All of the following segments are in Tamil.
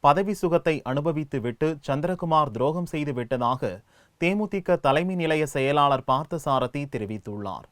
பதவி சுகத்தை அனுபவித்துவிட்டு சந்திரகுமார் துரோகம் செய்து விட்டதாக தேமுதிக தலைமை நிலைய செயலாளர் பார்த்தசாரதி தெரிவித்துள்ளார்.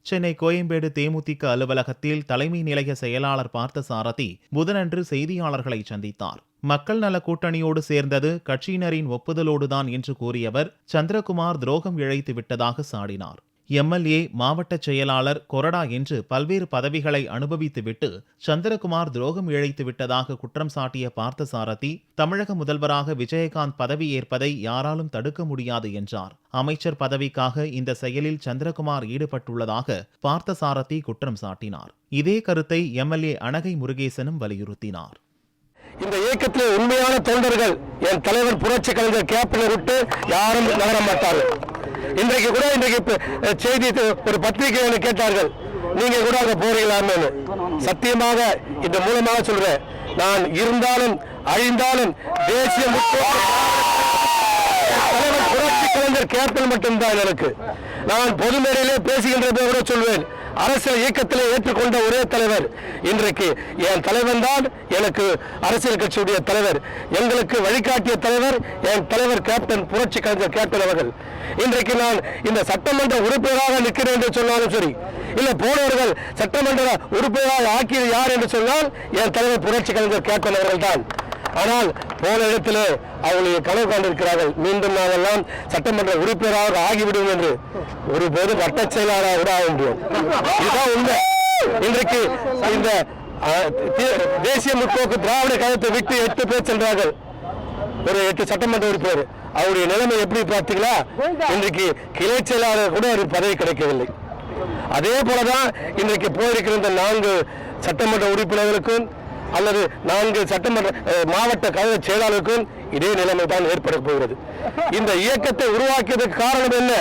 சென்னை கோயம்பேடு தேமுதிக அலுவலகத்தில் தலைமை நிலைய செயலாளர் பார்த்தசாரதி புதனன்று செய்தியாளர்களை சந்தித்தார். மக்கள் நல கூட்டணியோடு சேர்ந்தது கட்சியினரின் ஒப்புதலோடுதான் என்று கூறியவர் சந்திரகுமார் துரோகம் இழைத்து விட்டதாக சாடினார். எம்எல்ஏ, மாவட்ட செயலாளர், கொறடா என்று பல்வேறு பதவிகளை அனுபவித்துவிட்டு சந்திரகுமார் துரோகம் இழைத்து விட்டதாக குற்றம் சாட்டிய பார்த்தசாரதி, தமிழக முதல்வராக விஜயகாந்த் பதவி ஏற்பதை யாராலும் தடுக்க முடியாது என்றார். அமைச்சர் பதவிக்காக இந்த செயலில் சந்திரகுமார் ஈடுபட்டுள்ளதாக பார்த்தசாரதி குற்றம் சாட்டினார். இதே கருத்தை எம்எல்ஏ அனகை முருகேசனும் வலியுறுத்தினார். இந்த இயக்கத்தில் உண்மையான தொண்டர்கள் என் தலைவர் புரட்சி கலைஞர் கேப்டனை விட்டு யாரும் நகர மாட்டார்கள். இன்றைக்கு கூட செய்தி ஒரு பத்திரிகை கேட்டார்கள், நீங்க கூட அங்க போறீங்களான்னு. சத்தியமாக இந்த மூலமாக சொல்றேன், நான் இருந்தாலும் அழிந்தாலும் தேசிய தலைவர் புரட்சி கலைஞர் கேப்டன் மட்டும்தான் எனக்கு. நான் பொது மேடையிலே பேசுகின்ற கூட சொல்வேன், அரசியல் இயக்கத்திலே ஏற்றுக்கொண்ட ஒரே தலைவர் இன்றைக்கு என் தலைவன் தான். எனக்கு அரசியல் கட்சியுடைய தலைவர், எங்களுக்கு வழிகாட்டிய தலைவர் என் தலைவர் கேப்டன் புரட்சி கலைஞர் கேப்டன் அவர்கள். இன்றைக்கு நான் இந்த சட்டமன்ற உறுப்பினராக நிற்கிறேன் என்று சொன்னாலும் சரி, இல்ல போனவர்கள் சட்டமன்ற உறுப்பினராக ஆக்கியது யார் என்று சொன்னால் என் தலைவர் புரட்சி கலைஞர் கேப்டன் அவர்கள் தான். ஆனால் போன இடத்திலே அவர்களுடைய கனவு காண்டிருக்கிறார்கள், மீண்டும் நாங்கெல்லாம் சட்டமன்ற உறுப்பினராக ஆகிவிடும் என்று. ஒருபோது வட்ட செயலாளராக கூட ஆக முடியும். இதுதான் உண்மை. இன்றைக்கு இந்த தேசிய முற்போக்கு திராவிட கழகத்தை விட்டு 8 பேர் சென்றார்கள், ஒரு 8 சட்டமன்ற உறுப்பினர். அவருடைய நிலைமை எப்படி பார்த்தீங்களா? இன்றைக்கு கிளை செயலாளர் கூட ஒரு பதவி கிடைக்கவில்லை. அதே போலதான் இன்றைக்கு போயிருக்கிற இந்த 4 சட்டமன்ற உறுப்பினர்களுக்கும் அல்லது 4 சட்டமன்ற மாவட்ட கழக செயலாளருக்கும் இதே நிலைமை தான் ஏற்பட போகிறது. இந்த இயக்கத்தை உருவாக்கியதற்கு காரணம் என்ன?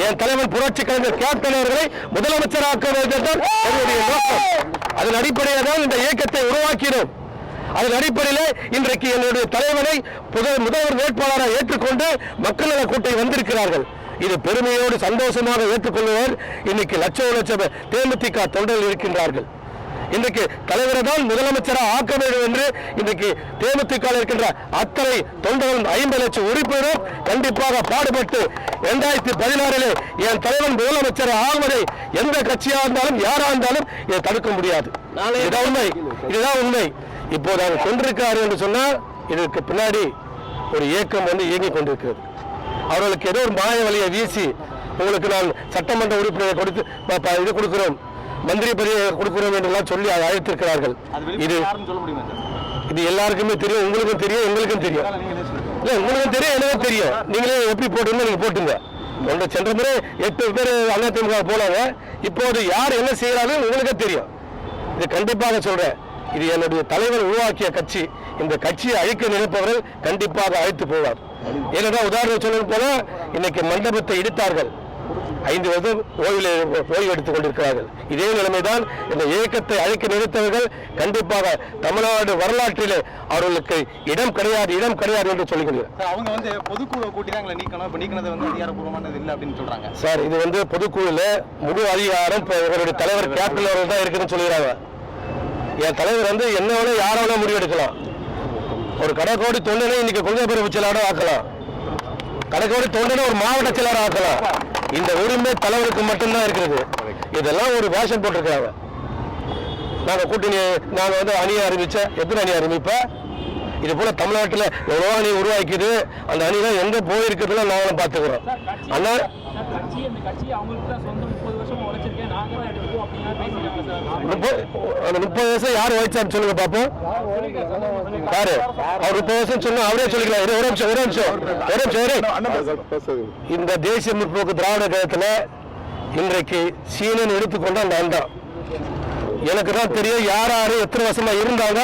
என் தலைவர் புரட்சி கலைஞர் கேப்டன் அவர்களை முதலமைச்சராக்க வேண்டியதுதான் என்னுடைய நோக்கம். அதன் அடிப்படையில் தான் இந்த இயக்கத்தை உருவாக்கினோம். அதன் அடிப்படையில் இன்றைக்கு என்னுடைய தலைவரை முதல்வர் வேட்பாளராக ஏற்றுக்கொண்டு மக்கள் நல கூட்டணி வந்திருக்கிறார்கள். இது பெருமையோடு சந்தோஷமாக ஏற்றுக்கொள்வர். இன்னைக்கு லட்சம் தேமுதிக தொண்டர்கள் இருக்கின்றார்கள். இன்றைக்கு தலைவரை தான் முதலமைச்சராக ஆக்க வேண்டும் என்று இன்றைக்கு தேமுதிக இருக்கின்ற அத்தனை தொண்டர்கள் 50 லட்சம் உறுப்பினரும் கண்டிப்பாக பாடுபட்டு 2016 என் தலைவன் முதலமைச்சர் ஆகுவதை எந்த கட்சியாக இருந்தாலும் யாரா இருந்தாலும் இதை தடுக்க முடியாது. இதுதான் உண்மை. இப்போது அவர் கொண்டிருக்கிறார் என்று சொன்னால் இதற்கு பின்னாடி ஒரு இயக்கம் இயங்கிக் கொண்டிருக்கிறது. அவர்களுக்கு ஏதோ ஒரு மாய வழியை வீசி உங்களுக்கு நான் சட்டமன்ற உறுப்பினரை கொடுத்து இது கொடுக்கிறோம், மந்திரி பதவியை கொடுக்கிறோம் என்றெல்லாம் சொல்லி அதை அழைத்திருக்கிறார்கள். இது எல்லாருக்குமே தெரியும், உங்களுக்கும் தெரியும், எங்களுக்கும் தெரியும். இல்லை, உங்களுக்கும் தெரியும், எனக்கும் தெரியும். நீங்களே எப்படி போட்டுங்க, நீங்க போட்டுங்க. சென்ற முறை 8 பேர் அதிமுக போனாங்க. இப்போது யார் என்ன செய்யறாங்க உங்களுக்கே தெரியும். இது கண்டிப்பாக சொல்றேன், இது என்னுடைய தலைவர் உருவாக்கிய கட்சி. இந்த கட்சியை அழிக்க நினைப்பவர்கள் கண்டிப்பாக அழைத்து போவார். ஏன்னா உதாரணம் சொல்ல போல இன்னைக்கு மண்டபத்தை இடித்தார்கள், 5 வருடம் ஓய்வு எடுத்துக் கொண்டிருக்கிறார்கள். இதே நிலைமைதான் இந்த இயக்கத்தை அழைக்க நினைத்தவர்கள் கண்டிப்பாக தமிழ்நாடு வரலாற்றிலே அவர்களுக்கு இடம் கிடையாது என்று சொல்லுகிறேன். அவங்க பொதுக்குழு கூட்டினாங்களே நீக்கினது அதிகாரப்பூர்வமானது இல்லை அப்படின்னு சொல்றாங்க. சார், இது பொதுக்குழுல முழு அதிகாரம் இவருடைய தலைவர் கேப்டன் அவர்கள் தான் இருக்குன்னு சொல்லுகிறாங்க. என் தலைவர் என்ன வேணா யார வேணா முடிவெடுக்கலாம். ஒரு கடைக்கோடி தொண்டனை இன்னைக்கு கொள்கை பிரிவு செயலாளர் ஆக்கலாம், கடைக்கோடி தொண்டனை ஒரு மாவட்ட செயலாளர் ஆக்கலாம். இந்த உரிமை தலைவருக்கு மட்டும்தான் இருக்கிறது. இதெல்லாம் ஒரு வேஷம் போட்டிருக்கிறாங்க. நாங்க கூட்டணி நாங்க அணியை அறிவிச்ச எத்தனை அணி அறிவிப்ப இது போல தமிழ்நாட்டில் எவ்வளோ அணி உருவாக்கிது. அந்த அணிலாம் எங்க போயிருக்கிறதுல நாங்களும் பார்த்துக்கிறோம். ஆனா 30 வருஷம் யார் உழைச்சான்னு சொல்லுங்க பாப்போம். யாரு அவர் 30 வருஷம் சொன்னா அவரே சொல்லிக்கலாம். ஒரு நிமிஷம். இந்த தேசிய முற்போக்கு திராவிட கழகத்துல இன்றைக்கு சீனன் எடுத்துக்கொண்ட அந்த அண்டம் எனக்கு தான் தெரியும். யார் எத்தனை வருஷமா இருந்தாங்க,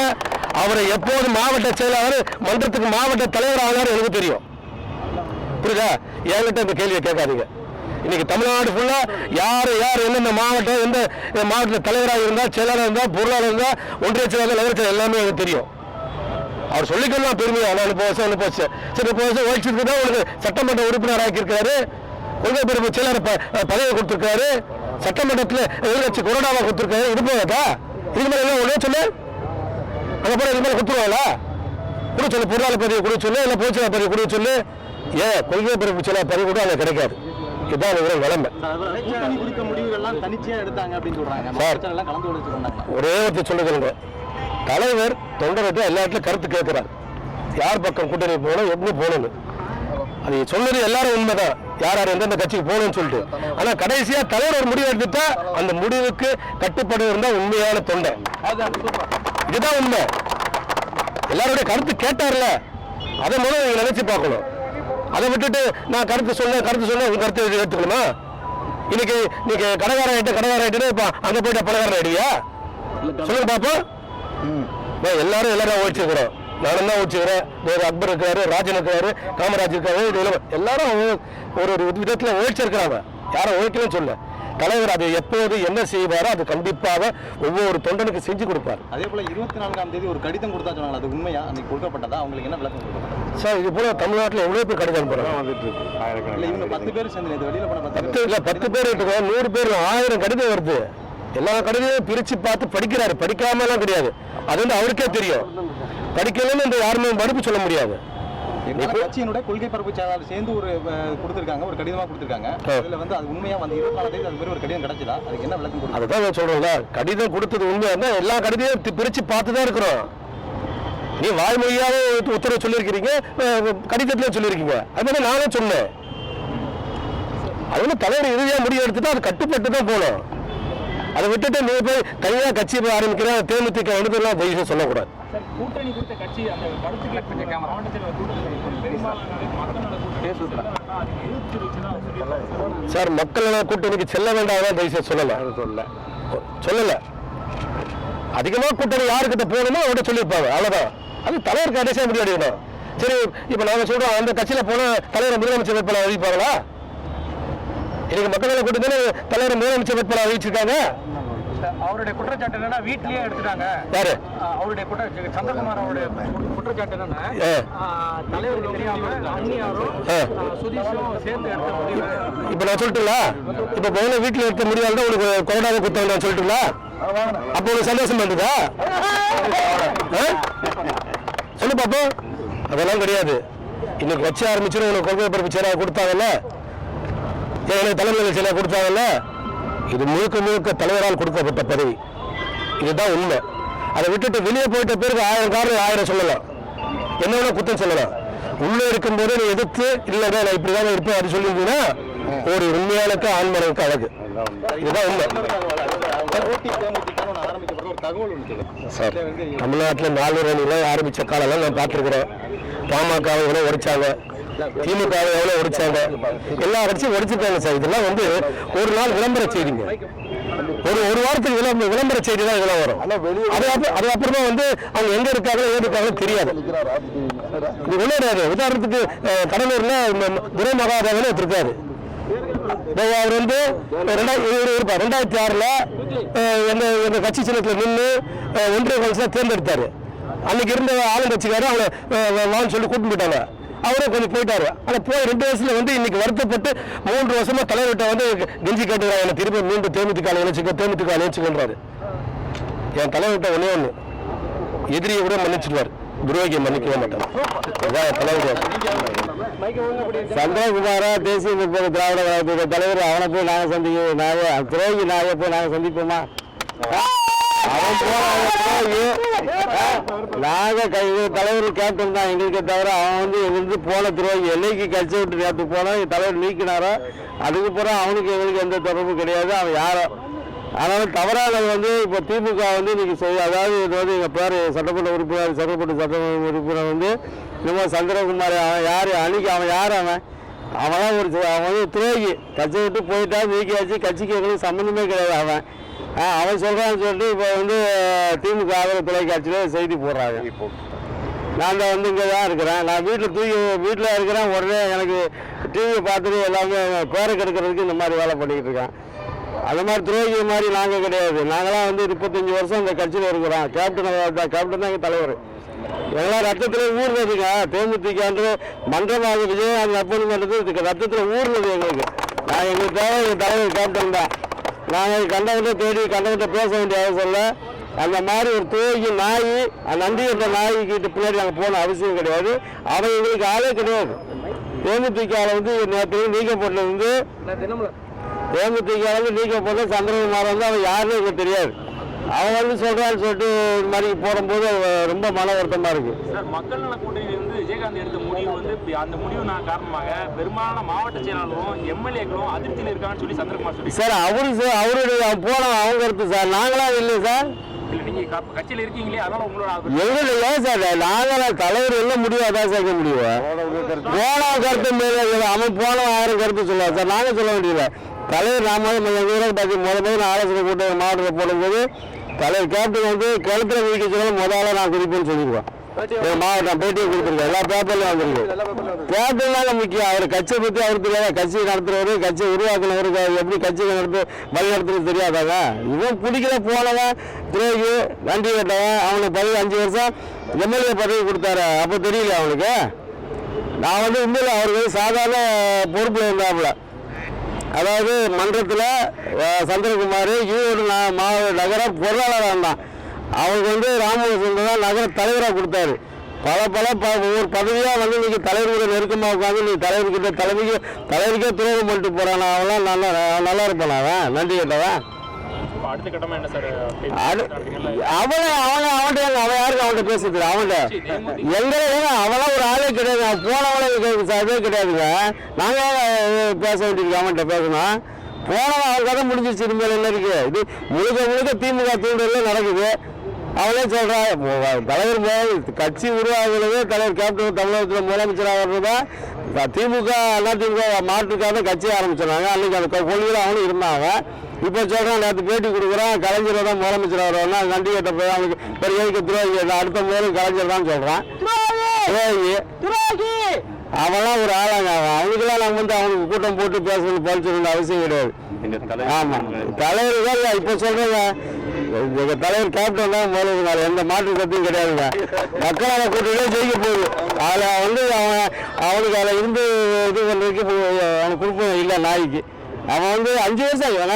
அவரை எப்போது மாவட்ட செயலாளர் மன்றத்துக்கு மாவட்ட தலைவர் ஆனார் எனக்கு தெரியும். புரியுதா? என்கிட்ட இந்த கேள்வியை கேட்காதீங்க. இன்னைக்கு தமிழ்நாடு ஃபுல்லா யார் எந்தெந்த மாவட்டம் எந்த மாவட்டத்தில் தலைவராக இருந்தா, செயலாளர் இருந்தா, பொருளாளர் இருந்தா, ஒன்றிய செயலாளர், நகர செயலாளர் எல்லாமே எனக்கு தெரியும். அவர் சொல்லிக்கலாம் பெருமையா, நான் 30 வருஷம் சரி 30 வருஷம் ஓய்ச்சிட்டு தான் உங்களுக்கு சட்டமன்ற உறுப்பினர் ஆக்கியிருக்காரு, கொள்கை பிரிவு செயலாளர் பதவி கொடுத்திருக்காரு, சட்டமன்றத்தில் எதிர்கட்சி கொரோனாவா கொடுத்திருக்காரு. இது போதா? இது மேல ஒன்றே சொல்லு, அங்க போல இது மேல கொடுத்துருவாங்களா? கூட சொல்லு, பொருளாதார பதிவு கூட சொல்லு, இல்லை போச்சுலா பதிவு கூட சொல்லு. ஏன் கொள்கை பரப்பு சில பதிவு கூட அங்கே கிடைக்காது. இதுதான் ஒரு நிலைமை. ஒரே ஒருத்தர் சொல்லுங்க, தலைவர் தொண்டர்கிட்ட எல்லா இடத்துலையும் கருத்து கேட்கிறார், யார் பக்கம் கூட்டணி போகணும், எப்படி போகணும்னு. அது சொல்லுறது எல்லாரும் உண்மைதான், யார் யார் எந்தெந்த கட்சிக்கு போகணும்னு சொல்லிட்டு. ஆனா கடைசியா தலைவர் ஒரு முடிவு எடுத்துட்டா அந்த முடிவுக்கு கட்டுப்படுவது தான் உண்மையான தொண்டை. இதுதான் உண்மை. எல்லாருடைய கருத்து கேட்டார்ல, அதை மூலம் நீங்க நினைச்சு பார்க்கணும். அதை விட்டுட்டு நான் கருத்து சொன்ன உங்க கருத்து எடுத்துக்கணுமா? இன்னைக்கு நீங்க கடைக்காரன் இப்ப அங்க போயிட்டு பணக்காரன் ஆயிடுவியா? சொல்லுங்க பாப்போம். எல்லாரும் ஓடிச்சுக்கிறோம். நானும் தான் ஓடிச்சுக்கிறேன். அக்பர் இருக்காரு, ராஜன் இருக்காரு, காமராஜ் இருக்காரு, எல்லாரும் ஒரு விதத்துல ஓடிச்சிருக்கிறாங்க. யாரும் ஓடிக்கலன்னு சொல்ல. தலைவர் அது எப்போது என்ன செய்வாரோ அது கண்டிப்பாக ஒவ்வொரு தொண்டனுக்கு செஞ்சு கொடுப்பார். அதே போல 24ஆம் தேதி ஒரு கடிதம் கொடுத்தா சொன்னாங்க, அது உண்மையா? அன்னைக்கு கொடுக்கப்பட்டதா? அவங்களுக்கு என்ன விளக்கம் கொடுப்பாங்க சார்? இது போல தமிழ்நாட்டில் எவ்வளவு பேர் கடிதம் வந்துட்டு இருக்கு. இவங்க 10 பேர் சேர்ந்து வெளியில போன 10 பேர் இருக்கு, 100 பேர், 1000 கடிதம் வருது. எல்லா கடிதமும் பிரிச்சு பார்த்து படிக்கிறாரு. படிக்காமலாம் கிடையாது, அது வந்து அவருக்கே தெரியும். படிக்கலன்னு இந்த யாருமே மறுப்பு சொல்ல முடியாது. கட்சியினுடைய கொள்கை பரப்பு செயலாளர் சேர்ந்து ஒரு கொடுத்திருக்காங்க, ஒரு கடிதமா கொடுத்திருக்காங்க. அதுல வந்து அது உண்மையா வந்து 24ஆம் தேதி அது மாதிரி ஒரு கடிதம் கிடைச்சதா? அதுக்கு என்ன விளக்கம் கொடுக்கும்? அதுதான் சொல்றேன்ல, கடிதம் கொடுத்தது உண்மையா எல்லா கடிதத்தையும் பிரிச்சு பார்த்து தான் இருக்கிறோம். நீ வாய்மொழியாவே உத்தரவு சொல்லியிருக்கிறீங்க, கடிதத்திலே சொல்லியிருக்கீங்க. அது மாதிரி நானும் சொன்னேன். அது வந்து தலைவர் இறுதியா முடிவு எடுத்துட்டு அது கட்டுப்பட்டு தான் போகணும். அதை விட்டுட்டு நீ போய் தனியா கட்சி ஆரம்பிக்கிற தேமுதிக எடுத்துலாம் தயவு சொல்லக்கூடாது. சார், மக்கள் கூட்டணிக்கு செல்ல வேண்டாம் தயவு சொல்லல. அதிகமா கூட்டணி யாருக்கிட்ட போகணுமோ அவர்கிட்ட சொல்லியிருப்பாங்க, அவ்வளவுதான். அது தலைவர் கடைசியா முடிவு எடுக்கணும். சரி, இப்ப நாங்க சொல்றோம் அந்த கட்சியில போன தலைவர் முதலமைச்சர் வேட்பாளர் அறிவிப்பாங்களா? இன்னைக்கு மக்கள் கூட்டணி தலைவர் முதலமைச்சர் வேட்பாளர் அறிவிச்சிருக்காங்க. அவருடைய குற்றச்சாட்டு என்னன்னா வீட்லயே எடுத்துட்டாங்க. யாரு? அவருடைய சந்திரகுமார் அவருடைய குற்றச்சாட்டு என்னன்னா தலைவருக்கு தெரியாம அண்ணியாரும் சுதீஷும் சேர்ந்து எடுத்த முடிவு. இப்ப நான் சொல்லட்டுங்களா? இப்ப பவுன வீட்டுல எடுத்த முடிவால் தான் உனக்கு கொரோனாவை குத்தம் நான் சொல்லட்டுங்களா? அப்போ உனக்கு சந்தோஷம் பண்ணுதா? சொல்லு பாப்போம். அதெல்லாம் கிடையாது. இன்னைக்கு வச்சு ஆரம்பிச்சு உனக்கு கொள்கை பரப்பு செயலாளர் கொடுத்தாங்கல்ல, எனக்கு தலைமையில் செயலாளர் கொடுத்தாங்கல்ல, இது முழுக்க தலைவரால் கொடுக்கப்பட்ட பதவி. இதுதான் உண்மை. அதை விட்டுட்டு வெளியே போயிட்ட பேருக்கு 1000 காரணம் 1000 சொல்லலாம், என்ன வேணா குத்தம் சொல்லலாம். உள்ளே இருக்கும்போது நீ எதிர்த்து இல்லைங்க நான் இப்படிதான் இருப்பேன் அது சொல்லியிருந்தீங்கன்னா ஒரு உண்மையானக்கு ஆண்மனுக்கு அழகு. இதுதான் உண்மை. சார், தமிழ்நாட்டில் 4 அணிலாம் ஆரம்பிச்ச காலம்லாம் நான் பார்த்துருக்கிறேன். பாமகவை எவ்வளோ உடைச்சாங்க, திமுக எவ்வளோ உடைச்சாங்க, எல்லா கட்சியும் உடைச்சிருக்காங்க சார். இதெல்லாம் வந்து ஒரு நாள் விளம்பர செய்திங்க, ஒரு வாரத்துக்கு விளம்பர செய்தி தான் இதெல்லாம் வரும். அது அப்புறமா வந்து அவங்க எங்க இருக்காங்களோ ஏது இருக்காங்களோ தெரியாது. இது ஒன்றும் உதாரணத்துக்கு கடலூர்ல துரை மகாதேவன் இருக்காரு. அவர் வந்து 2006 எங்க கட்சி சின்னத்தில் நின்று ஒன்றிய கட்சியில தேர்ந்தெடுத்தாரு. அன்னைக்கு இருந்த ஆளுங்கட்சிக்காரர் அவளை வான்னு சொல்லி கூட்டிட்டு போயிட்டாங்க. அவரே கொஞ்சம் போயிட்டாரு. ஆனா போய் 2 வருஷத்துல வந்து இன்னைக்கு வருத்தப்பட்டு 3 வருஷமா தலைவர்கிட்ட வந்து கெஞ்சி கேட்டுக்கிறாங்க, எனக்கு திரும்ப மீண்டும் தேமுதிக இணைச்சுக்கன்றாரு. என் தலைவர்கிட்ட ஒண்ணு எதிரியை கூட மன்னிச்சிடுவார், துரோகியை மன்னிக்கவே மாட்டார். தலைவர் சந்திரகுமாரா தேசிய முற்போக்கு திராவிட கழகத்துடைய தலைவர், அவனை போய் நாங்கள் சந்திக்க துரோகி நாயை போய் நாங்கள் சந்திப்போமா? அவன் நாங்க தலைவர் கேப்டன் தான் எங்களுக்கு தவிர அவன் வந்து எங்களுக்கு போன துரோகி. எல்லைக்கு கட்சி விட்டு நேற்று போனா தலைவர் நீக்கினாரோ அதுக்கு பிறகு அவனுக்கு எங்களுக்கு எந்த தொடர்பும் கிடையாது. அவன் யாரோ ஆனாலும் தவறாக வந்து இப்போ திமுக வந்து இன்னைக்கு அதாவது இது வந்து எங்கள் பேர் சட்டமன்ற உறுப்பினர் வந்து இன்னும் சந்திரகுமார் அவன் யார் அன்னைக்கு அவன் யார் அவன் வந்து துரோகி. கட்சி விட்டு போயிட்டா நீக்கியாச்சு, கட்சிக்கு எங்களுக்கு சம்மந்தமே கிடையாது. அவன் சொல்கிறான்னு சொல்லிட்டு இப்போ வந்து திமுக ஆதரவு தொலைக்காட்சியில் செய்தி போடுறாங்க. நான் தான் வந்து இங்கே தான் இருக்கிறேன். நான் வீட்டில் இருக்கிறேன். உடனே எனக்கு டிவியை பார்த்துட்டு எல்லாமே பேரை கெடுக்கிறதுக்கு இந்த மாதிரி வேலை பண்ணிக்கிட்டு இருக்கேன். அது மாதிரி துரோகி மாதிரி நாங்கள் கிடையாது. நாங்களாம் வந்து 25 வருஷம் இந்த கட்சியில் இருக்கிறோம். கேப்டன் தான் எங்கள் தலைவர். எங்களாம் ரத்தத்தில் ஊர்றதுங்க. தேமுதிகன்ற மன்றமாக விஜயகாந்த் அப்படி பண்ணுறது ரத்தத்தில் ஊர்றது எங்களுக்கு. எங்களுக்கு தேவை எங்கள் தலைவர் கேப்டன் தான். நாங்கள் கண்டவங்க தேடி கண்டவங்க பேச வேண்டிய அவசியம் இல்லை. அந்த மாதிரி ஒரு துரோகி நாய் நன்றி என்ற நாய்கிட்ட பின்னாடி நாங்கள் போன அவசியம் கிடையாது. அவன் எங்களுக்கு ஆளே கிடையாது. தேமுதிகாவில் வந்து நேற்று நீக்கப்பட்டது தேமுதிகாவில் நீக்கப்பட்ட சந்திரகுமார் வந்து அவன் யாருன்னு எங்களுக்கு தெரியாது. அவன் வந்து சொல்றான்னு சொல்லிட்டு இது மாதிரி போடும்போது ரொம்ப மன வருத்தமா இருக்கு. சார், மக்கள் நல கூட்டணியில் இருந்து விஜயகாந்த் எடுத்த முடிவு வந்து அந்த முடிவு காரணமாக பெரும்பாலான மாவட்ட செயலாளரும் எம்எல்ஏக்களும் அதிருப்தியில் இருக்காங்கன்னு சொல்லி சந்திரகுமார் சொல்லி சார் அவருடைய போன அவங்க கருத்து சார். நாங்களா இல்லை சார், நீங்க கட்சியில் இருக்கீங்களே, அதனால உங்களோட எங்களுக்கு ஏன் சார் நாங்கள் தலைவர் என்ன முடியும் அதான் சேர்க்க முடியும். போன கருத்து மேலே அவன் போன 1000 கருத்து சொல்லுவார் சார். நாங்கள் சொல்ல வேண்டியதில்லை. தலைவர் நாம முதல்ல ஆலோசனை கூட்டம் மாவட்டத்தில் போடும்போது தலைவர் கேப்டன் வந்து கழுத்துல வீக்க சொல்ல முதல்ல நான் குறிப்பேன்னு சொல்லிடுவேன். மாவட்டம் பேட்டியை கொடுத்துருக்கேன், எல்லா பேப்பர்லையும் வந்துருக்கு. கேப்டன் தாங்க முக்கியம். அவர் கட்சியை பற்றி அவருக்கு தெரியாத, கட்சி நடத்துறவரு, கட்சியை உருவாக்குனவருக்கு எப்படி கட்சி வழி நடத்துறது தெரியாதாங்க. இவன் பிடிக்கல போனவன் துரோகி நன்றி கேட்டவன். அவனுக்கு பதவி 5 வருஷம் எம்எல்ஏ பதவி கொடுத்தாரு. அப்போ தெரியல அவனுக்கு. நான் வந்து உண்மையில் அவருக்கு சாதாரண பொறுப்பில் இருந்தாப்புல. அதாவது மன்றத்தில் சந்திரகுமார் ஈரோடு மாவட்ட நகர பொருளாளராக இருந்தான். அவருக்கு வந்து ராமகிருஷ்ணன் தான் நகர தலைவராக கொடுத்தாரு. பல ஒவ்வொரு பதவியாக வந்து இன்னைக்கு தலைவரோட நெருக்கமாக உட்காந்து நீ தலைவர்கிட்ட தலைவருக்கே துரோகம் பண்ணிட்டு போறான். அவெல்லாம் நல்லா இருப்பான். அவன் நன்றி கேட்டவன். அடுத்த கட்டமா என்ன சார்? அவன் யாருக்கு அவன்கிட்ட பேசுறது? அவன்கிட்ட எங்க அவெல்லாம் ஒரு ஆளே கிடையாது. அவன் போனவளே அதே கிடையாதுங்க. நாங்கள் பேச வேண்டியிருக்கு. அவன்கிட்ட பேசணும். போனவன் அவன் கதை முடிஞ்சிச்சு. இனிமேல் என்ன இருக்கு? இது முழுக்க திமுக தூண்டல நடக்குது. அவளே சொல்றான் தலைவர் கட்சி உருவாகிறது. தலைவர் கேப்டன் தமிழகத்தில் முதலமைச்சராக வர்றதா திமுக அதிமுக மாற்றுக்காக கட்சியை ஆரம்பிச்சிருந்தாங்க. அன்னைக்கு அந்த கொள்கையில் அவனும் இருந்தாங்க. இப்போ சொல்றான் நேற்று பேட்டி கொடுக்குறான் கலைஞரை தான் முதலமைச்சர் வருவான்னா நன்றி கேட்ட போய் அவனுக்கு பெரிய துரோகி அடுத்த முதலும் கலைஞர் தான் சொல்றான். துரோகி அவெல்லாம் ஒரு ஆளாங்க. அவனுக்கெல்லாம் நம்ம வந்து அவனுக்கு கூட்டம் போட்டு பேசணும் பழிச்சிருந்த அவசியம் கிடையாது. ஆமா தலைவர் தான் இப்போ சொல்றேங்க. எங்க தலைவர் கேப்டன் தான் முதல்வர். எந்த மாற்று கருத்தும் கிடையாதுங்க. மக்களால் கூட்டணியே ஜெயிக்க போகுது. அதில் வந்து அவனுக்கு அதில் இருந்து இது பண்ணுறதுக்கு அவனுக்கு கொடுப்போம் இல்லை நாய்க்கு. அவன் வந்து 5 வருஷம் ஏன்னா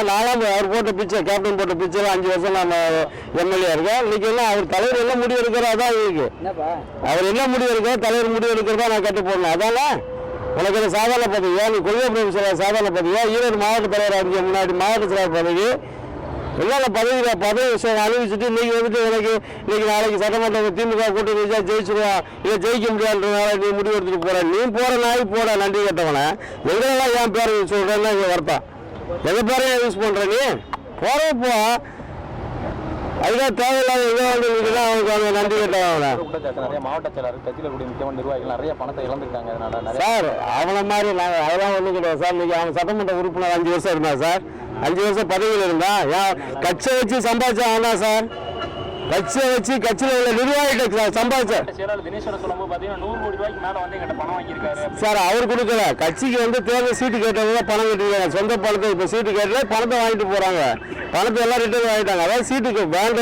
அவர் போட்ட பிச்சை கேப்டன் போட்ட பிச்சைலாம் 5 வருஷம் நம்ம எம்எல்ஏ இருக்கோம். இன்னைக்கு எல்லாம் அவர் தலைவர் என்ன முடிவு எடுக்கிறா அதான் இருக்கு. அவர் என்ன முடிவு எடுக்கிறோம் தலைவர் முடிவு எடுக்கிறதா நான் கட்டு போடணும். அதானே உனக்கு என்ன சாதாரண பதவியா? நீ கொள்கை பிரதமர் சாதாரண பதவியா? ஈரோடு மாவட்ட தலைவர் அறிஞ்ச முன்னாடி மாவட்ட செயலர் பதவி எல்லாம் பதவி விஷயம் அனுபவிச்சுட்டு இன்னைக்கு வந்துட்டு எனக்கு இன்னைக்கு நாளைக்கு சட்டமன்ற திமுக கூட்டணி ஜெயிச்சிருவான் இல்லை ஜெயிக்க முடியாதுனால நீ முடிவு எடுத்துட்டு போற. நீ போற நாய் போட நன்றி கேட்டவன எங்களெல்லாம் ஏன் பேரை சொல்றேன்னா இங்க வருத்தம். எங்க பேரையும் யூஸ் பண்ற நீ போறப்போ அதுதான் தேவையில்லாத எங்க வந்து நீங்கதான் அவனுக்கு நன்றி கேட்டவன. நிறைய மாவட்ட செயலாளர் கட்சியில் கூடிய முக்கியமான நிர்வாகிகள் நிறைய பணத்தை இழந்திருக்காங்க சார். அவனை மாதிரி நாங்கள் அதெல்லாம் ஒன்றும் கிடையாது சார். இன்னைக்கு அவன் சட்டமன்ற உறுப்பினர் 5 வருஷம் இருந்தான் சார். 5 வருஷம் பதவியில் இருந்தா கட்சியை வச்சு சம்பாதிச்சா அவனா சார்? கட்சியை வச்சு கட்சியில் உள்ள நிர்வாகிகிட்ட சம்பாதிச்சார் சார். அவர் கொடுக்கல. கட்சிக்கு வந்து தேர்தல் சீட்டு கேட்டவங்க பணம் கட்டிருக்காங்க. சொந்த பணத்தை இப்போ சீட்டு கேட்டல பணத்தை வாங்கிட்டு போறாங்க. பணத்தை எல்லாம் ரிட்டர்ன் வாங்கிட்டாங்க. அதாவது சீட்டுக்கு வேண்ட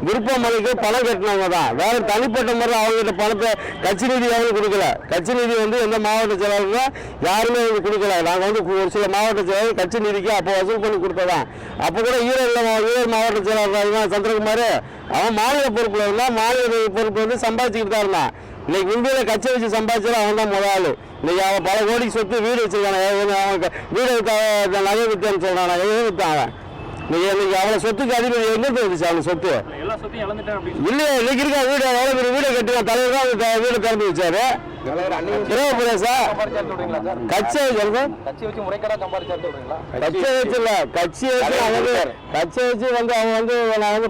விருப்பம் மலைக்கு பணம் கட்டினவங்க தான். வேற தனிப்பட்ட முறை அவங்ககிட்ட பணத்தை கட்சி நிதி அவங்களுக்கு கொடுக்கல. கட்சி நிதி வந்து எந்த மாவட்ட செயலாளர்கள் யாருமே கொடுக்கல. நாங்கள் வந்து ஒரு சில மாவட்ட செயலாளர் கட்சி நிதிக்கு அப்போ வசூல் பண்ணி கொடுத்ததான். அப்போ கூட ஈரோடு மாவட்ட செயலாளர் சந்திரகுமார் அவன் மாநில பொறுப்புல இருந்தா மாநில பொறுப்பு வந்து சம்பாதிச்சுக்கிட்டு தான் இருந்தான். இன்னைக்கு முன்பையில கட்சியை வச்சு சம்பாதிச்சாலும் அவன் தான் முதலாளு. இன்னைக்கு அவன் பல கோடிக்கு சொத்து வீடு வச்சிருக்கான. அவன் வீடு நகை வித்தான்னு சொல்றான். எதுவும் வித்தாங்க. இன்னைக்கு அவனை சொத்துக்கு அதிபதி எங்க வந்துச்சு? அவன் சொத்து இல்லையா? இன்னைக்கு இருக்கா வீடு எவ்வளவு வீடை கட்டுவான். தலைவர் தான் வீடு திறந்து வச்சாரு. கட்சி வச்சு முறைகேடா சம்பாதிச்சாரு. கட்சியை வச்சு வந்து அவன் வந்து நான் வந்து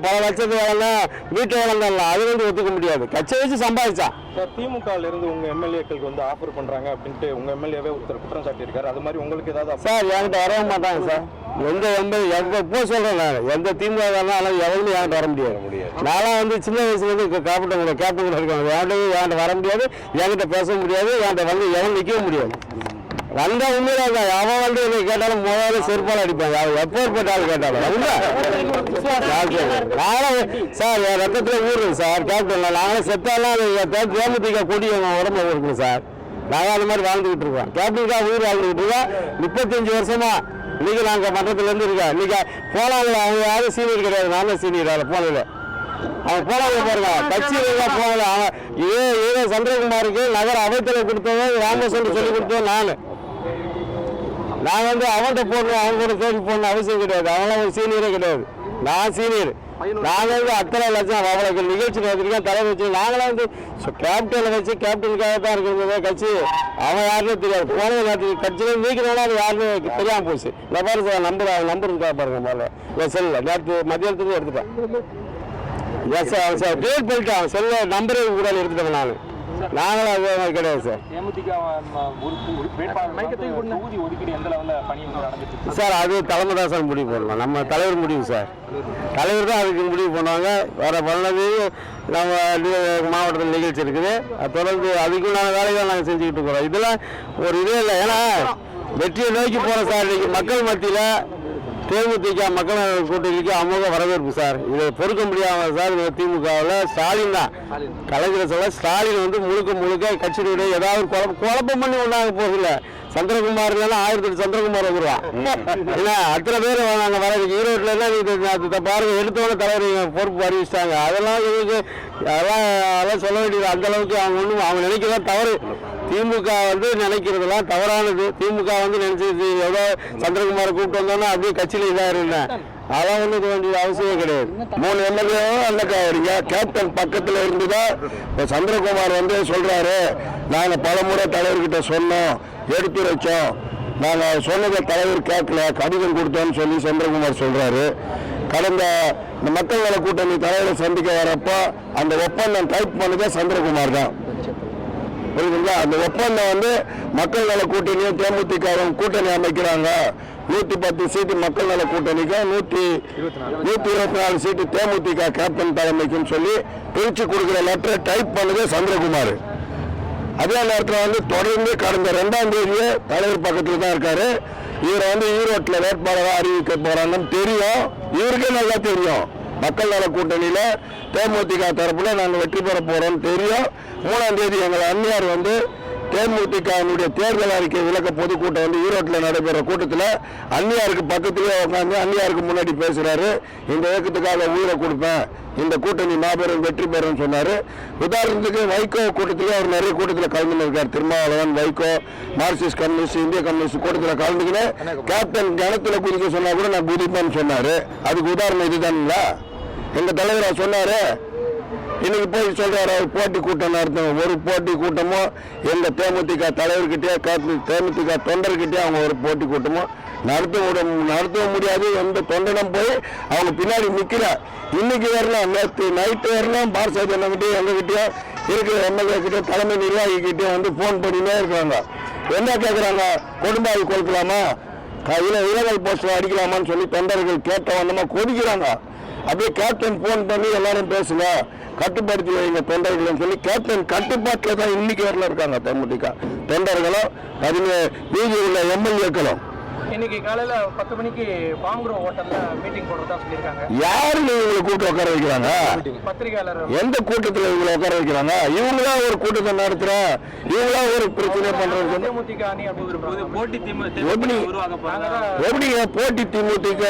பல லட்சத்துக்கு வளர்ந்தேன் வீட்டை வளர்ந்தேன் அது வந்து ஒத்துக்க முடியாது. கட்சியை வச்சு சம்பாதிச்சான். திமுகல இருந்து உங்க எம்எல்ஏக்களுக்கு வந்து ஆஃபர் பண்றாங்க அப்படின்ட்டு உங்க எம்எல்ஏவே ஒருத்தர் குற்றம் சாட்டி இருக்காரு. அது மாதிரி உங்களுக்கு ஏதாவது? சார் என்கிட்ட வரவே மாட்டாங்க சார். எந்த எப்போ சொல்றேன் நான் எந்த திமுக எவனும் என்கிட்ட வர முடியாது. நான்லாம் வந்து சின்ன வயசுல இருந்து கேப்டன் கூட இருக்காங்க. என்கிட்ட வர முடியாது, என்கிட்ட பேச முடியாது, என்கிட்ட வந்து எவன் நிற்க முடியாது. வந்தா உண்மையில அவன் வந்து என்னை கேட்டாலும் முதல்ல செருப்பால் அடிப்பாங்க. அவன் எப்பேற்பட்ட ஆள் கேட்டாலும் சார் என் ரத்தத்துல ஊருங்க சார். கேப்டன் நாங்களும் செத்தாலாம் தேமுதிக கொடி உடம்பு இருக்கணும் சார். நாங்கள் அந்த மாதிரி வாழ்ந்துகிட்டு இருக்கோம். கேப்டனுக்காக உயிர் வாழ்ந்துகிட்டு இருக்கோம். 35 வருஷமா இன்னைக்கு நாங்கள் மன்றத்துலேருந்து இருக்கேன். இன்னைக்கு போனாங்களே அவங்க யாரும் சீனியர் கிடையாது, நான் தான் சீனியர். அதில் போனதில்ல அவன் போனாங்க பாருங்க, கட்சியில் தான் போகல. அவன் இதே சந்திரகுமாருக்கு நகர அவைத்தலை கொடுத்தவன் ராமசந்திரன் சொல்லி கொடுத்தவன் நான் வந்து அவன்கிட்ட போடணும், அவங்க கூட சேர்த்து போடணும் அவசியம் கிடையாது. அவங்களாம் ஒரு சீனியரே கிடையாது. நான் சீனியர். நாங்கள் வந்து அத்தனை லட்சம் அவ்வளோ நிகழ்ச்சி வச்சிருக்கேன், தலைவர் வச்சு. நாங்களாம் வந்து கேப்டனை வச்சு கேப்டனுக்காக தான் இருக்கிறது கட்சி. அவன் யாருன்னு தெரியாது. போன நேரத்துக்கு கட்சியில் நீக்கிறவனா அது யாருன்னு தெரியாமல் போச்சு. இந்த பாரு சார் நம்பர் இருக்கா பாருங்க. முதல்ல என் செல்லில் நேற்று மத்தியானத்துக்கு எடுத்துட்டேன். எஸ் சார் டேட் பண்ணிட்டான். செல்ல நம்பரே கூட எடுத்துட்டேன் நான். நாங்களும் அதே மாதிரி கிடையாது சார். சார் அது தலைமை தான் சார் முடிவு பண்ணலாம். நம்ம தலைவர் முடிவு சார். தலைவர் தான் அதுக்கு முடிவு பண்ணுவாங்க. வேற பண்ணது நம்ம மாவட்டத்தில் நிகழ்ச்சி இருக்குது, அது தொடர்ந்து அதுக்குண்டான வேலைகள் நாங்கள் செஞ்சுக்கிட்டு இருக்கிறோம். இதெல்லாம் ஒரு இதே இல்லை. ஏன்னா வெற்றியை நோக்கி போகிறோம் சார். இன்னைக்கு மக்கள் மத்தியில் தேமுதிக மக்கள் கூட்டணிக்கு அமோக வரவேற்பு சார். இதை பொறுக்க முடியாமல் சார். திமுகவில் ஸ்டாலின் தான் கலைஞர் சொல்ல. ஸ்டாலின் வந்து முழுக்க கட்சியினுடைய ஏதாவது குழப்பம் பண்ணி ஒன்றாக போகல. சந்திரகுமார் இல்லைன்னா 1008 சந்திரகுமார் வந்துருவான். ஏன்னா அத்தனை பேர் நாங்கள் வர ஈரோட்டில் பாருங்க எடுத்தோட தலைவர் பொறுப்பு அறிவிச்சிட்டாங்க. அதெல்லாம் சொல்ல வேண்டியது. அந்த அளவுக்கு அவங்க நினைக்கிறதா தவறு. திமுக வந்து நினைக்கிறதுலாம் தவறானது. திமுக வந்து நினைச்சது எவ்வளோ சந்திரகுமாரை கூப்பிட்டு வந்தோன்னா அப்படியே கட்சியில் இதாக இருந்தேன். அதெல்லாம் வந்து இது வேண்டியது அவசியம் கிடையாது. 3 எம்எல்ஏவும் அல்லக்காவீங்க. கேப்டன் பக்கத்தில் இருந்துதான் இப்போ சந்திரகுமார் வந்து சொல்கிறாரு, நாங்கள் பலமுறை தலைவர்கிட்ட சொன்னோம், எடுத்து வச்சோம், நாங்கள் சொன்னதை தலைவர் கேட்கல, கடிதம் கொடுத்தோன்னு சொல்லி சந்திரகுமார் சொல்கிறாரு. கடந்த இந்த மக்கள் நல கூட்டணி தலைவரை சந்திக்க வரப்போ அந்த ஒப்பந்தம் டைப் பண்ணதே சந்திரகுமார் தான். புரியுதுங்களா? அந்த ஒப்பந்தம் வந்து மக்கள் நல கூட்டணியும் தேமுதிகவும் கூட்டணி அமைக்கிறாங்க. 110 சீட்டு மக்கள் நல கூட்டணிக்கும் 124 சீட்டு தேமுதிக கேப்டன் தலைமைக்கும் சொல்லி பிரித்து கொடுக்குற லெட்டரை டைப் பண்ணதே சந்திரகுமார். அதே நேரத்தில் வந்து தொடர்ந்து கடந்த 2ஆம் தேதியே தலைவர் பக்கத்தில் தான் இருக்காரு. இவரை வந்து ஈரோட்டில் வேட்பாளராக அறிவிக்க போறாங்கன்னு தெரியும். இவருக்கே நல்லா தெரியும். மக்கள் நல கூட்டணியில தேமுதிக தரப்புல நாங்கள் வெற்றி பெற போறோம்னு தெரியும். 3ஆம் தேதி எங்கள் அந்நியார் வந்து தேமுதிகனுடைய தேர்தல் அறிக்கை விளக்க பொதுக்கூட்டம் வந்து ஈரோட்டில் நடைபெற கூட்டத்தில் அந்நியாருக்கு பக்கத்திலே உட்காந்து அந்நியாருக்கு முன்னாடி பேசுறாரு. இந்த இயக்கத்துக்காக உயிரை கொடுப்பேன், இந்த கூட்டணி மாபெரும் வெற்றி பெறும் சொன்னாரு. உதாரணத்துக்கு வைகோ கூட்டத்திலே அவர் நிறைய கூட்டத்தில் கலந்துன்னு இருக்கார். திருமாவளவன், வைகோ, மார்க்சிஸ்ட் கம்யூனிஸ்ட், இந்திய கம்யூனிஸ்ட் கூட்டத்தில் கலந்துக்கின்னு கேப்டன் கணத்துல குதிக்க சொன்னா கூட நான் குதிப்பேன்னு சொன்னாரு. அதுக்கு உதாரணம் இதுதானுங்களா? எங்க தலைவரா சொன்னாரு. இன்னைக்கு போய் சொல்றாரு அவர் போட்டி கூட்டம் நடத்தும். ஒரு போட்டி கூட்டமும் எங்க தேமுதிக தலைவர்கிட்டே தேமுதிக தொண்டர்கிட்டே அவங்க ஒரு போட்டி கூட்டமும் நடத்த முடியாது. எந்த தொண்டனும் போய் அவங்க பின்னாடி நிற்கிற. இன்னைக்கு வரலாம், நேற்று நைட்டு வரலாம், பாரசாதி அண்ணகிட்டே எங்ககிட்டயும் இருக்கிற எம்எல்ஏ கிட்டே தலைமை நிர்வாகிகிட்டே வந்து போன் பண்ணினே இருக்காங்க. என்ன கேட்குறாங்க? கொடும்பாவி கொடுக்கலாமா, இலங்கல் போஸ்டர் அடிக்கலாமான்னு சொல்லி தொண்டர்கள் கேட்ட வந்தமா கொதிக்கிறாங்க. அப்படியே கேப்டன் போன் பண்ணி எல்லாரும் பேசுங்க, கட்டுப்படுத்தி வைங்க தொண்டர்கள் சொல்லி கேப்டன் கட்டுப்பாட்டில் தான் இன்னைக்கு வரல இருக்காங்க தேமுதிக தொண்டர்களும் 17 மீதி உள்ள எம்எல்ஏக்களும். இன்னைக்கு காலையில 10 மணிக்கு பாம்புரோ ஹோட்டல்ல மீட்டிங் போடுறதா சொல்லியிருக்காங்க. யாரு இவங்களை கூட்ட உட்கார வைக்கிறாங்க? பத்திரிகையாளர். எந்த கூட்டத்தில் இவங்களை உட்கார வைக்கிறாங்க? இவங்களா ஒரு கூட்டத்தை நடத்துற, இவங்களா ஒரு பிரச்சனை பண்றது. தேமுதிக அணி போட்டி எப்படி போட்டி தேமுதிக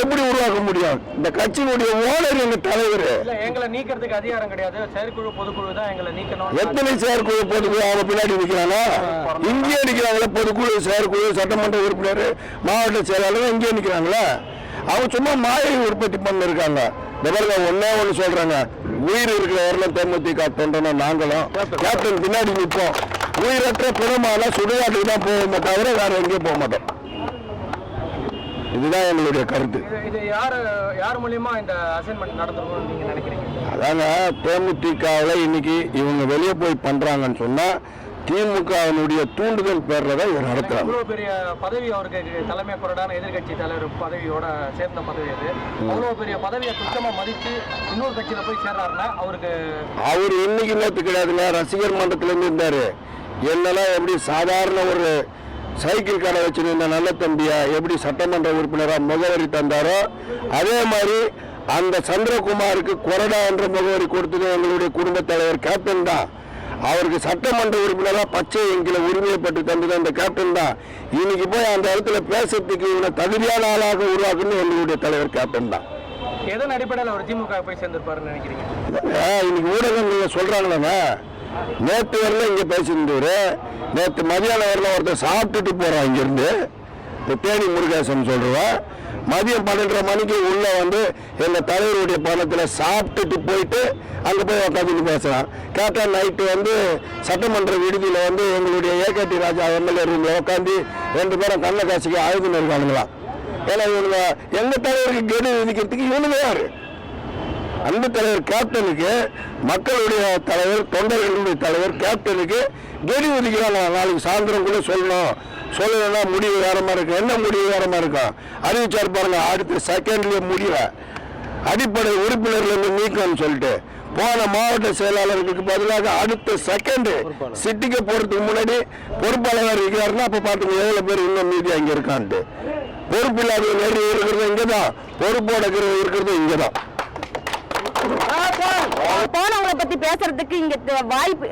எப்படி உருவாக்க முடியும்? இந்த கட்சியினுடைய ஓனர் எங்க தலைவர். எங்களை நீக்கிறதுக்கு அதிகாரம் கிடையாது. செயற்குழு பொதுக்குழு தான் எங்களை நீக்கணும். எத்தனை செயற்குழு பொதுக்குழு அவங்க பின்னாடி நிற்கிறாங்க? இங்கே நிற்கிறாங்களா? பொதுக்குழு, செயற்குழு, சட்டமன்ற உறுப்பினர், மாவட்ட செயலாளர் இங்கே நிற்கிறாங்களா? அவங்க சும்மா மாயை உற்பத்தி பண்ணிருக்காங்க. ஒன்னு சொல்றாங்க, உயிர் இருக்கிற வரலாம் தேமுதிக தொண்டனா நாங்களும் கேப்டன் பின்னாடி நிற்போம். உயிரற்ற பிணமான சுடுகாட்டுக்கு தான் போவோமே தவிர வேற எங்கேயும் போக மாட்டோம். இதுதான் எங்களுடைய கருத்து. இது யார் மூலியமா இந்த அசைன்மெண்ட் நடத்தணும்னு நீங்க நினைக்கிறீங்க? அதாங்க தேமுதிகவில் இன்னைக்கு இவங்க வெளியே போய் பண்றாங்கன்னு சொன்னா திமுகவினுடைய தூண்டுதல் பேர்ல தான் இவர் நடத்துறாங்க. இவ்வளவு பெரிய பதவி அவருக்கு தலைமை பொருடான எதிர்கட்சி தலைவர் பதவியோட சேர்ந்த பதவி அது. அவ்வளவு பெரிய பதவியை துச்சமா மதிச்சு இன்னொரு கட்சியில போய் சேர்றாருன்னா அவர் இன்னைக்கு நேற்று கிடையாதுங்க. ரசிகர் மன்றத்துல இருந்து இருந்தாரு. என்னெல்லாம் எப்படி சாதாரண ஒரு சைக்கிள் கடை வச்சிருந்த நல்ல தம்பியா எப்படி சட்டமன்ற உறுப்பினராக முகவரி தந்தாரோ அதே மாதிரி அந்த சந்திரகுமாருக்கு கொறடா என்ற முகவரி கொடுத்தது எங்களுடைய குடும்ப தலைவர் கேப்டன் தான். அவருக்கு சட்டமன்ற உறுப்பினராக பச்சை எங்கில உரிமையை பெற்று தந்தது அந்த கேப்டன் தான். இன்னைக்கு போய் அந்த இடத்துல பேசுறதுக்கு இவனை தகுதியான ஆளாக உருவாக்குன்னு எங்களுடைய தலைவர் கேப்டன் தான். எதன் அடிப்படையில் அவர் திமுக போய் சேர்ந்திருப்பாருன்னு நினைக்கிறீங்க? இன்னைக்கு ஊடகங்கள் சொல்றாங்களே, நேற்று வரல இங்க பேசியிருந்தவரு, நேற்று மதியானம் வரல ஒருத்தர் சாப்பிட்டுட்டு போறான் இங்கிருந்து, தேனி முருகேசன் சொல்றவன் மதியம் 12:30 மணிக்கு உள்ள வந்து எங்க தலைவருடைய பணத்துல சாப்பிட்டுட்டு போயிட்டு அங்க போய் உட்காந்து பேசுறான். கேட்டா நைட்டு வந்து சட்டமன்ற விடுதியில வந்து எங்களுடைய ஏகேடி ராஜா எம்எல்ஏ ரூம்ல உட்காந்து 2 பேரும் கண்ண காசிக்கு ஆயுதம் இருக்கானுங்களாம். ஏன்னா இவனுங்க எங்க தலைவருக்கு கெடு விதிக்கிறதுக்கு இவனுங்க யாரு? அந்த தலைவர் கேப்டனுக்கு, மக்களுடைய தலைவர், தொண்டர்களுடைய தலைவர் கேப்டனுக்கு கெடு விதிக்கிறாங்க. நாளைக்கு சாயந்தரம் கூட சொல்லணும், சொல்லணும்னா முடிவு வேறமா இருக்கும். என்ன முடிவு வேறமா இருக்கும்? அறிவிச்சார் பாருங்க, அடுத்த செகண்ட்லயே முடியல, அடிப்படை உறுப்பினர்கள் இருந்து நீக்கம்னு சொல்லிட்டு போன மாவட்ட செயலாளர்களுக்கு பதிலாக அடுத்த செகண்ட் சிட்டிக்கு போறதுக்கு முன்னாடி பொறுப்பாளர் இருக்கிறாருன்னா அப்ப பாத்துங்க எவ்வளவு பேர் இன்னும் மீதி அங்க இருக்கான்ட்டு. பொறுப்பு இல்லாத நிறைய இருக்கிறது இங்கதான், பொறுப்போட இருக்கிறது இங்கதான். போனவங்களை பத்தி பேசுறதுக்கு இங்க வாய்ப்பு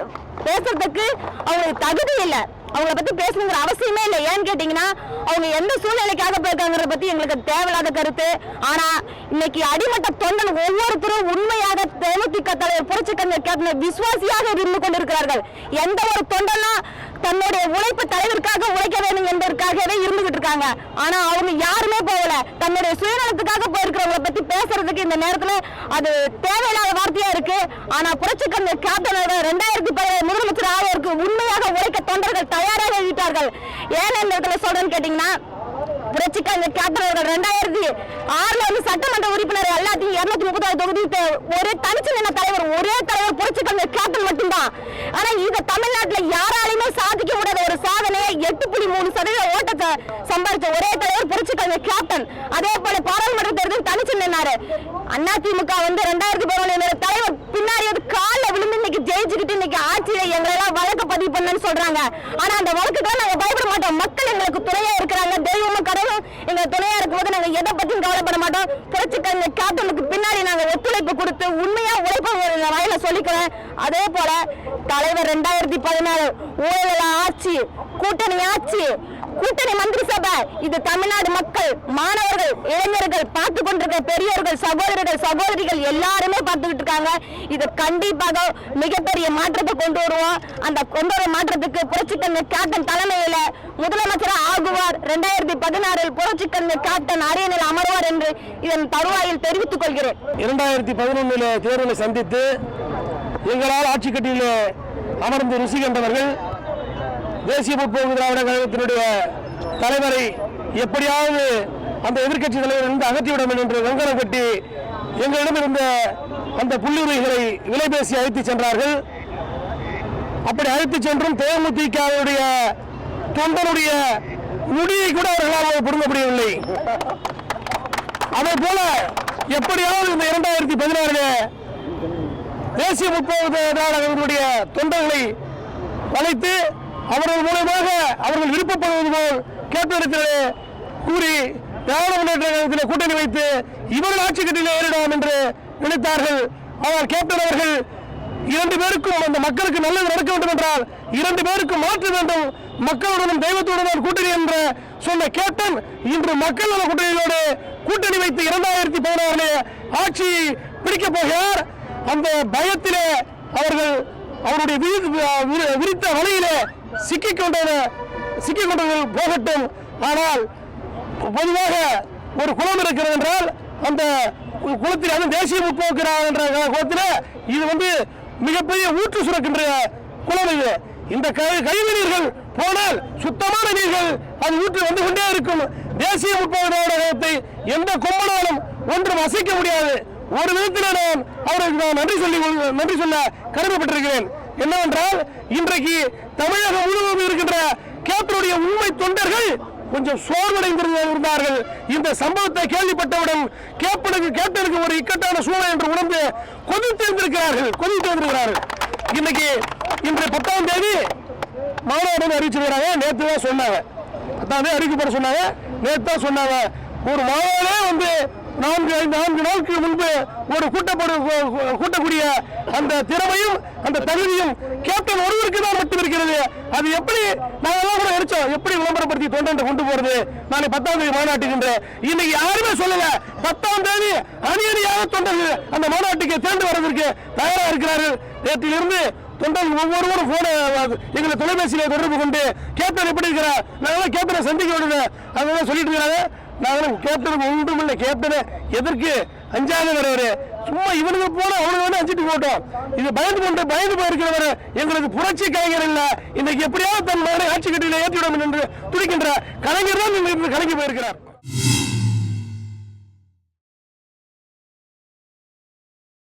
பேசுறதுக்கு அவங்களுக்கு தகுதி இல்லை. அவங்கள பத்தி பேசணுங்கிற அவசியமே இல்லை. ஏன்னு கேட்டீங்கன்னா அவங்க எந்த சூழ்நிலைக்காக போயிருக்காங்கிறத பத்தி எங்களுக்கு தேவையில்லாத கருத்து. ஆனா இன்னைக்கு அடிமட்ட தொண்டன் ஒவ்வொருத்தரும் உண்மையாக தேமுதிக தலைவர் புரட்சிக்கலைஞர் கேப்டன் விசுவாசியாக இருந்து கொண்டிருக்கிறார்கள். எந்த ஒரு தொண்டனா தன்னுடைய உழைப்பு தலைவருக்காக உழைக்க வேண்டும் என்பதற்காகவே இருந்துகிட்டு இருக்காங்க. ஆனா அவங்க யாருமே போகல. தன்னுடைய சுயநலத்துக்காக போயிருக்கிறவங்களை பத்தி பேசுறதுக்கு இந்த நேரத்துல அது தேவையில்லாத வார்த்தையா இருக்கு. ஆனா புரட்சிக்கலைஞர் கேப்டனோட 2017 முதலமைச்சர் ஆவதற்கு உண்மையாக உழைக்க தொண்டர்கள் தயாராக இருக்கிறார்கள். ஏன் இந்த இடத்துல சொல்றேன்னு கேட்டீங்கன்னா, புரட்சிக்கலைஞர் கேப்டன் அவர்கள் 2006 வந்து சட்டமன்ற உறுப்பினர் எல்லாத்தையும் 230 தொகுதி ஒரே தனிச்சு நின்ற தலைவர், ஒரே தலைவர் புரட்சிக்கலைஞர் கேப்டன் மட்டும்தான். ஆனா இத தமிழ்நாட்டில் யாராலையுமே சாதிக்க முடியாத ஒரு சாதனையை 8.3% ஓட்டத்தை சம்பாதிச்ச ஒரே தலைவர் புரட்சிக்கலைஞர் கேப்டன். அதே போல பாராளுமன்ற தேர்தல் தனிச்சு நின்னாரு. அதிமுக வந்து 2017 தலைவர் பின்னாடி வந்து காலில் விழுந்து இன்னைக்கு ஜெயிச்சுக்கிட்டு இன்னைக்கு ஆட்சியை எங்களெல்லாம் வழக்கு பதிவு பண்ணு சொல்றாங்க. ஆனா அந்த வழக்குக்கு நாங்க பயப்பட மாட்டோம். மக்கள் எங்களுக்கு துணையா இருக்கிறாங்க. தெய்வமும் கடவுளும் எங்க துணையா இருக்கும்போது நாங்க எதை பத்தியும் கவலைப்பட மாட்டோம். புரட்சிக்கலைஞர் கேப்டனுக்கு பின்னாடி நாங்க ஒத்துழைப்பு கொடுத்து உண்மையா உழைப்போம் வகையில சொல்லிக்கிறேன். அதே போல தலைவர் 2014 ஊழல் ஆட்சி, கூட்டணி ஆட்சி, கூட்டணி மந்திரி சபை, இது தமிழ்நாடு மக்கள், மாணவர்கள், இளைஞர்கள், பார்த்து கொண்டிருக்க பெரியவர்கள், சகோதரர்கள், சகோதரிகள் எல்லாருமே பார்த்துக்கிட்டு இருக்காங்க. இது கண்டிப்பாக மிகப்பெரிய மாற்றத்தை கொண்டு வருவோம். அந்த கொண்டு வர மாற்றத்துக்கு புரட்சிக்கலைஞர் கேப்டன் தலைமையில முதலமைச்சர் ஆகுவார். 2016 புரட்சிக்கலைஞர் கேப்டன் அரியணையில் அமர்வார் என்று இதன் தருவாயில் தெரிவித்துக் கொள்கிறேன். 2011 தேர்தலை சந்தித்து எங்களால் ஆட்சி கட்டியில் அமர்ந்து ருசி கண்டவர்கள் தேசிய முற்போக்கு திராவிட கழகத்தினுடைய தலைவரை எப்படியாவது அந்த எதிர்க்கட்சி தலைவர் அகற்றிவிட வேண்டும் என்று வெங்கலம் கட்டி எங்களிடம் இருந்த அந்த புள்ளியுரைகளை விலை பேசி அழைத்து சென்றார்கள். அப்படி அழைத்து சென்றும் தேமுதிகவுடைய தொண்டனுடைய முடியை கூட அவர்களால் பொருந்த முடியவில்லை. அதே போல எப்படியாவது இந்த 2016 தேசிய முற்போக்கு திராவிட கழகத்தினுடைய தொண்டர்களை வளைத்து அவர்கள் மூலமாக அவர்கள் விருப்பப்படுவது போல் கேப்டனிடத்திலே கூறி திராவிட முன்னேற்ற கழகத்தில் கூட்டணி வைத்து இவர்கள் ஆட்சி கட்டிலே ஏறிடலாம் என்று நினைத்தார்கள். ஆனால் கேப்டன் அவர்கள் 2 பேருக்கும் அந்த மக்களுக்கு நல்லது நடக்க வேண்டும் என்றால் 2 பேருக்கும் மாற்ற வேண்டும், மக்களுடனும் தெய்வத்துடனும் கூட்டணி என்று சொன்ன கேப்டன் இன்று மக்கள் நல கூட்டணியோடு கூட்டணி வைத்து 2016 ஆட்சியை பிடிக்கப் போகிறார். அந்த பயத்திலே அவர்கள் அவருடைய விரித்த வலையிலே சிக்கிக்கொண்டவர்கள் போகட்டும். ஆனால் பொதுவாக ஒரு குளம் இருக்கிறது என்றால் அந்த குளத்தில் அது தேசிய முற்போக்கு என்ற குளத்தில் இது வந்து மிகப்பெரிய ஊற்று சுரக்கின்ற குளம். இது இந்த கழிவுநீர்கள் போனால் சுத்தமான நீர்கள் அது ஊற்று வந்து கொண்டே இருக்கும். தேசிய முற்போக்கு கழகத்தை எந்த கொம்பனாலும் ஒன்றும் அசைக்க முடியாது. ஒரு விதத்தில் நான் அவருக்கு நன்றி சொல்ல கடமைப்பட்டிருக்கிறேன். என்னவென்றால் இன்றைக்கு தமிழகம் முழுவதும் இருக்கின்ற கேப்டனுடைய உண்மை தொண்டர்கள் கொஞ்சம் சோர்வடைந்திருந்தார்கள். இந்த சம்பவத்தை கேள்விப்பட்டவுடன் கேப்டனுக்கு ஒரு இக்கட்டான சூழல் என்று உணர்ந்து கொதித்திருக்கிறார்கள். இன்னைக்கு இன்று 10ஆம் தேதி மாநாடு அறிவிச்சிருக்கிறாங்க. நேற்று தான் சொன்னாங்க, 10ஆம் தேதி அறிவிக்கப்பட சொன்னாங்க. நேற்று தான் சொன்னாங்க. ஒரு மாநாடே வந்து 4 நாட்களுக்கு முன்பு ஒரு கூட்டக்கூடிய அந்த திறமையும் அந்த தகுதியும் கேப்டன் ஒருவருக்கு தான் மட்டும் இருக்கிறது. அது எப்படி நாங்கெல்லாம் கூட நினைச்சோம், எப்படி விளம்பரப்படுத்தி தொண்டை கொண்டு போறது, நாளை 10ஆம் தேதி மாநாட்டுக்கின்ற இன்னைக்கு யாருமே சொல்லல. 10ஆம் தேதி அணியாக தொண்டர்கள் அந்த மாநாட்டுக்கு திரண்டு வர்றதற்கு தயாராக இருக்கிறார்கள். நேற்றிலிருந்து தொண்டர்கள் ஒவ்வொருவரும் போன எங்களை தொலைபேசியில தொடர்பு கொண்டு கேப்டன் எப்படி இருக்கிறார், நாங்களாம் கேப்டனை சந்திக்க வேண்டும் அதெல்லாம் சொல்லிட்டு இருக்கிறாங்க. நாங்களும் கேப்டனுக்கு ஒன்றும் இல்லை, கேப்டனை எதற்கு அஞ்சாதவரவரு, சும்மா இவனுக்கு போன அவனுக்கு வந்து அஞ்சிட்டு போட்டோம். இது பயந்து போயிருக்கிறவர் எங்களுக்கு புரட்சி கலைஞர் இல்ல, இன்னைக்கு எப்படியாவது தன் மகனை ஆட்சி கட்டில ஏற்றிவிடும் என்று துடிக்கின்ற கலைஞர் தான் இங்கிருந்து கலங்கி போயிருக்கிறார்.